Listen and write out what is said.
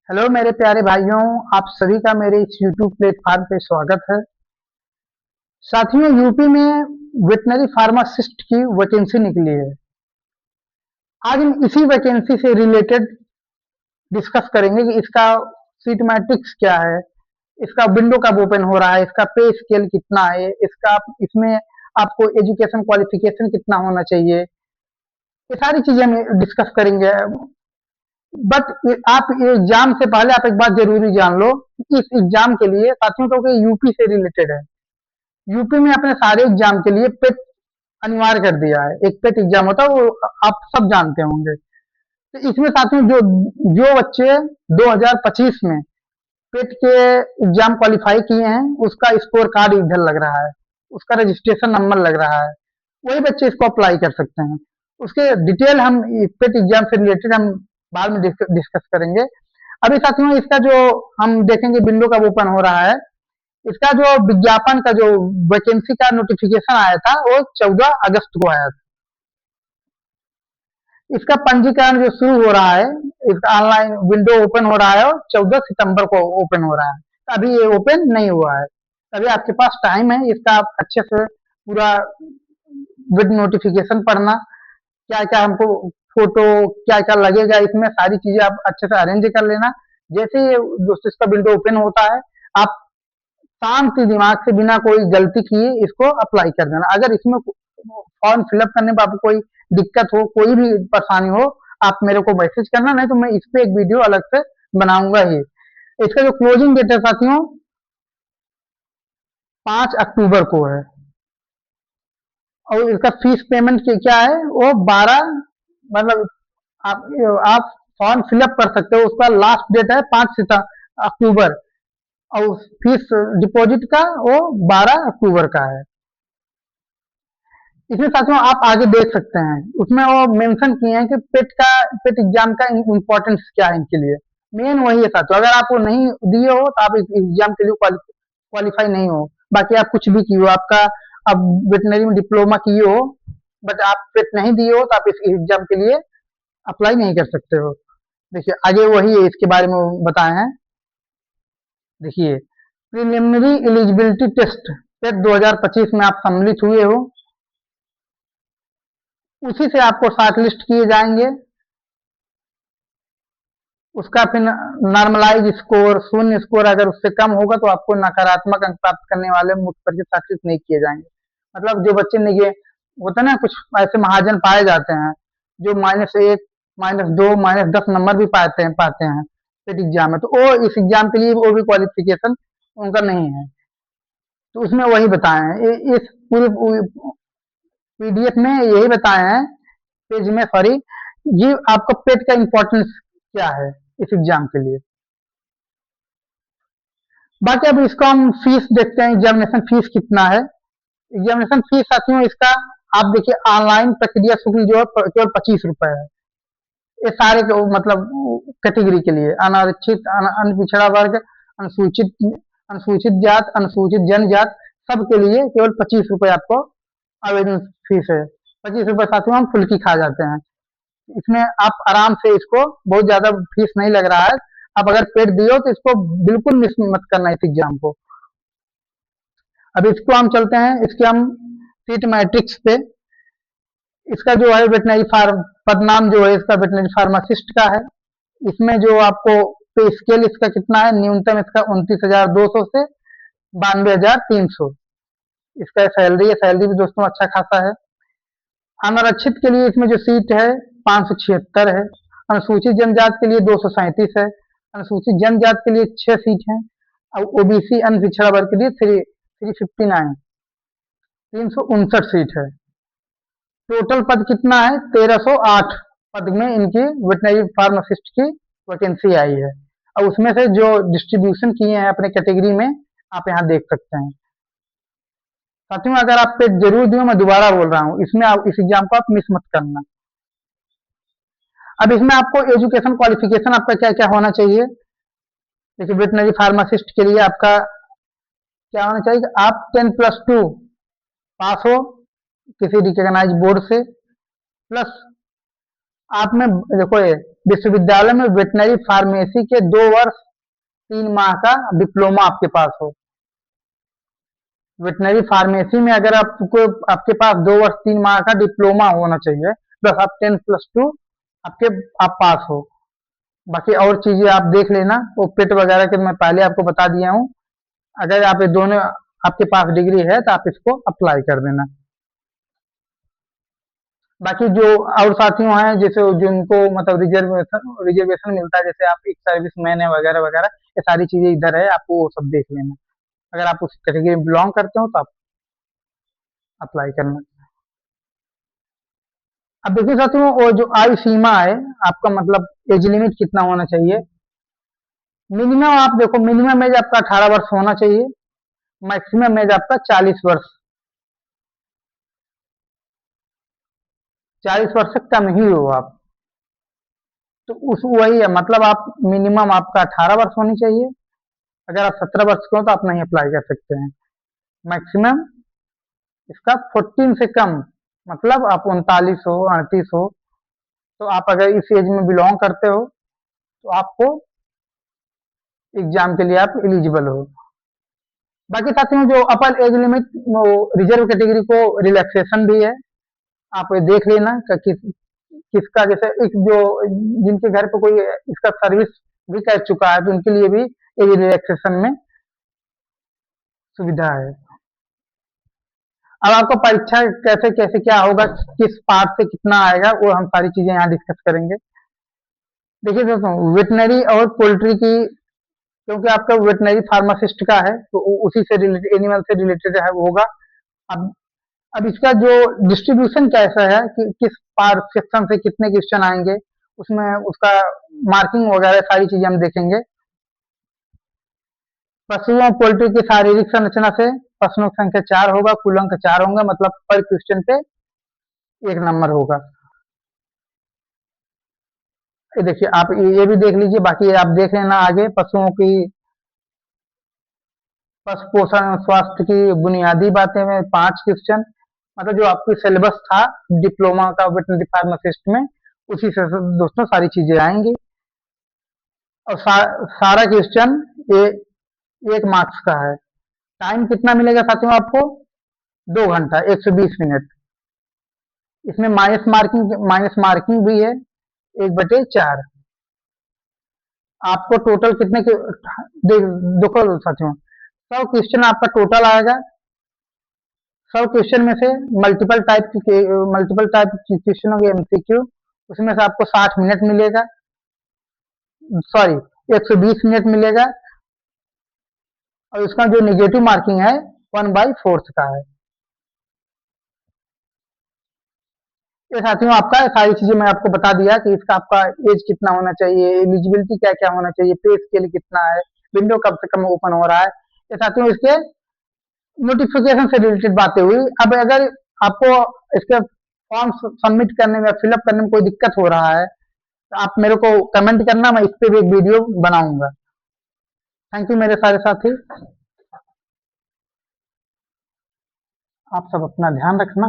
Hello मेरे प्यारे भाइयों, आप सभी का मेरे इस यूट्यूब प्लेटफॉर्म पे स्वागत है। साथियों, यूपी में वेटनरी फार्मासिस्ट की वैकेंसी निकली है। आज हम इसी वैकेंसी से रिलेटेड डिस्कस करेंगे कि इसका सीट मैट्रिक्स क्या है, इसका विंडो कब ओपन हो रहा है, इसका पे स्केल कितना है, इसका इसमें आपको एजुकेशन क्वालिफिकेशन कितना होना चाहिए, ये सारी चीजें हम डिस्कस करेंगे। बट आप एग्जाम से पहले आप एक बात जरूरी जान लो कि इस एग्जाम के लिए, साथियों, क्योंकि यूपी से रिलेटेड है। यूपी में अपने सारे एग्जाम के लिए पेट अनिवार्य कर दिया है। एक पेट एग्जाम होता है, वो आप सब जानते होंगे। तो इसमें साथियों, जो जो बच्चे 2025 में पेट के एग्जाम क्वालिफाई किए हैं, उसका स्कोर कार्ड इधर लग रहा है, उसका रजिस्ट्रेशन नंबर लग रहा है, वही बच्चे इसको अप्लाई कर सकते हैं। उसके डिटेल हम पेट एग्जाम से रिलेटेड हम बाद में डिस्कस करेंगे। अभी साथियों, इसका जो हम देखेंगे विंडो कब ओपन हो रहा है। इसका जो विज्ञापन का जो वैकेंसी का नोटिफिकेशन आया था, वो 14 अगस्त को आया था। इसका पंजीकरण जो शुरू हो रहा है, इसका ऑनलाइन विंडो ओपन हो रहा है और 14 सितंबर को ओपन हो रहा है। अभी ये ओपन नहीं हुआ है। अभी आपके पास टाइम है इसका, आप अच्छे से पूरा विद नोटिफिकेशन पढ़ना, क्या क्या हमको फोटो क्या क्या लगेगा, इसमें सारी चीजें आप अच्छे से अरेंज कर लेना। जैसे ही दोस्तों इसका विंडो ओपन होता है, आप शांति दिमाग से बिना कोई गलती किए इसको अप्लाई कर देना। अगर इसमें फॉर्म फिलअप करने पर आपको कोई दिक्कत हो, कोई भी परेशानी हो, आप मेरे को मैसेज करना, नहीं तो मैं इस पे एक वीडियो अलग से बनाऊंगा ही। इसका जो क्लोजिंग डेट है साथियों, 5 अक्टूबर को है। और इसका फीस पेमेंट क्या है, वो 12, मतलब आप आप फॉर्म फिलअप कर सकते हो, उसका लास्ट डेट है 5 अक्टूबर। और फीस डिपॉजिट का वो 12 अक्टूबर का है। इसमें साथियों आप आगे देख सकते हैं, उसमें वो मेंशन किए हैं कि पेट एग्जाम का इम्पोर्टेंस क्या है इनके लिए। मेन वही है साथियों, अगर आप वो नहीं दिए हो तो आप इस एग्जाम के लिए क्वालिफाई नहीं हो। बाकी आप कुछ भी किए हो, आपका अब वेटनरी में डिप्लोमा किए हो, बट आप पेट नहीं दिए हो, तो आप इस एग्जाम के लिए अप्लाई नहीं कर सकते हो। देखिए आगे वही है, इसके बारे में बताए हैं। देखिए, प्रिलिमिनरी एलिजिबिलिटी टेस्ट पेट 2025 में आप सम्मिलित हुए हो, उसी से आपको शॉर्ट लिस्ट किए जाएंगे। उसका फिर नॉर्मलाइज स्कोर, शून्य स्कोर अगर उससे कम होगा तो आपको नकारात्मक अंक प्राप्त करने वाले मुक्त करके शॉर्ट लिस्ट नहीं किए जाएंगे। मतलब जो बच्चे नहीं गए, होता है ना, कुछ ऐसे महाजन पाए जाते हैं जो -1, -2, -10 नंबर भी पाते हैं पेट एग्जाम में, तो वो इस एग्जाम के लिए वो भी क्वालिफिकेशन उनका नहीं है। तो उसमें वही बताए हैं, इस पूरे पीडीएफ में यही बताए हैं, पेज में, सॉरी, ये आपका पेट का इम्पोर्टेंस क्या है इस एग्जाम के लिए। बाकी अब इसको हम फीस देखते हैं, एग्जामिनेशन फीस कितना है। एग्जामिनेशन फीस साथियों इसका, आप देखिए, ऑनलाइन प्रक्रिया शुल्क जो है केवल 25 रुपए है। ये सारे मतलब कैटेगरी के लिए, अनारक्षित, पिछड़ा वर्ग, अनुसूचित अनुसूचित जात, अनुसूचित जनजात, सबके लिए केवल 25 रुपए आपको आवेदन फीस है। 25 रुपए साथियों हम फुल्की खा जाते हैं। इसमें आप आराम से, इसको बहुत ज्यादा फीस नहीं लग रहा है। आप अगर पेट दिए हो तो इसको बिल्कुल मिस मत करना इस एग्जाम को। अब इसको हम चलते हैं, इसके हम सीट मैट्रिक्स पे। इसका जो है वेटनरी फार्म, पदनाम जो है इसका वेटनरी फार्मासिस्ट का है। इसमें जो आपको पे स्केल इसका कितना है, न्यूनतम इसका 29,200 से 92,300 इसका सैलरी है। सैलरी भी दोस्तों अच्छा खासा है। अनारक्षित के लिए इसमें जो सीट है 576 है। अनुसूचित जनजात के लिए 237 है। अनुसूचित जनजात के लिए 6 सीट है। और ओबीसी अन्य पिछड़ा वर्ग के लिए 359, 359 सीट है। टोटल पद कितना है, 1308 पद में इनकी वेटनरी फार्मासिस्ट की वैकेंसी आई है। और उसमें से जो डिस्ट्रीब्यूशन किए हैं अपने कैटेगरी में, आप यहाँ देख सकते हैं। साथियों अगर आप पे जरूर दियो, मैं दोबारा बोल रहा हूँ, इसमें आप इस एग्जाम को आप मिस मत करना। अब इसमें आपको एजुकेशन क्वालिफिकेशन आपका क्या क्या होना चाहिए। देखिए, वेटनरी फार्मासिस्ट के लिए आपका क्या होना चाहिए कि आप 10+2 पास हो किसी रिकॉग्नाइज बोर्ड से, प्लस आप में देखो, ये विश्वविद्यालय में वेटनरी फार्मेसी के 2 वर्ष 3 माह का डिप्लोमा आपके पास हो। वेटनरी फार्मेसी में अगर आपको आपके पास 2 वर्ष 3 माह का डिप्लोमा होना चाहिए, प्लस आप 10+2 आपके आप पास हो। बाकी और चीजें आप देख लेना, वो पेट वगैरह के मैं पहले आपको बता दिया हूँ। अगर आप ये दोनों आपके पास डिग्री है तो आप इसको अप्लाई कर देना। बाकी जो और साथियों हैं जैसे जिनको मतलब रिजर्वेशन मिलता है, जैसे आप एक सर्विस मैन है वगैरह वगैरह, ये सारी चीजें इधर है, आपको वो सब देख लेना। अगर आप उस कैटेगरी में बिलोंग करते हो तो आप अप्लाई करना। अब देखिए साथियों, वो जो आयु सीमा है आपका, मतलब एज लिमिट कितना होना चाहिए। मिनिमम आप देखो, मिनिमम एज आपका 18 वर्ष होना चाहिए, मैक्सिमम एज आपका 40 वर्ष। 40 वर्ष से कम ही हो आप तो उस वही है, मतलब आप मिनिमम आपका 18 वर्ष होनी चाहिए। अगर आप 17 वर्ष के हो तो आप नहीं अप्लाई कर सकते हैं। मैक्सिमम इसका 14 से कम, मतलब आप 39 हो 38 हो, तो आप अगर इस एज में बिलोंग करते हो तो आपको एग्जाम के लिए आप एलिजिबल हो। बाकी साथियों, जो अपर एज लिमिट वो रिजर्व कैटेगरी को रिलैक्सेशन भी है, आप ये देख लेना किसका, जैसे एक जो जिनके घर पे कोई इसका सर्विस भी कर चुका है तो उनके लिए भी एज रिलैक्सेशन में सुविधा है। अब आपको परीक्षा कैसे कैसे क्या होगा, किस पार्ट से कितना आएगा, वो हम सारी चीजें यहाँ डिस्कस करेंगे। देखिए दोस्तों, वेटनरी और पोल्ट्री की, क्योंकि आपका वेटनरी फार्मासिस्ट का है तो उसी से रिलेटेड, एनिमल से रिलेटेड है वो होगा। अब अब इसका जो डिस्ट्रीब्यूशन कैसा है कि किस पार्ट सेक्शन से कितने क्वेश्चन आएंगे, उसमें उसका मार्किंग वगैरह सारी चीजें हम देखेंगे। पशुओं पोल्ट्री की शारीरिक संरचना से प्रश्नों की संख्या 4 होगा, कुल अंक 4 होंगे, मतलब पर क्वेश्चन पे 1 नंबर होगा। ये देखिए, आप ये भी देख लीजिए, बाकी आप देख लेना आगे। पशुओं की पशु पोषण एवं स्वास्थ्य की बुनियादी बातें में 5 क्वेश्चन, मतलब जो आपकी सिलेबस था डिप्लोमा का वेटनरी फार्मासिस्ट में, उसी से दोस्तों सारी चीजें आएंगी। और सारा क्वेश्चन ये 1 मार्क्स का है। टाइम कितना मिलेगा साथियों आपको? 2 घंटा 120 मिनट। इसमें माइनस मार्किंग भी है 1/4। आपको टोटल कितने के देखो साथियों, 100 क्वेश्चन आपका टोटल आएगा। 100 क्वेश्चन में से मल्टीपल टाइप की क्वेश्चन होंगे, एमसीक्यू, उसमें से आपको 60 मिनट मिलेगा, सॉरी 120 मिनट मिलेगा। और इसका जो निगेटिव मार्किंग है 1/4 का है। ये साथियों आपका सारी चीजें मैं आपको बता दिया कि इसका आपका एज कितना होना चाहिए, एलिजिबिलिटी क्या क्या होना चाहिए, पे स्केल कितना है, विंडो कब से कम ओपन हो रहा है। ये साथियों इसके नोटिफिकेशन से रिलेटेड बातें हुई। अब अगर आपको इसके फॉर्म सबमिट करने में, फिलअप करने में कोई दिक्कत हो रहा है तो आप मेरे को कमेंट करना, मैं इस पे भी एक वीडियो बनाऊंगा। थैंक यू मेरे सारे साथी, आप सब अपना ध्यान रखना।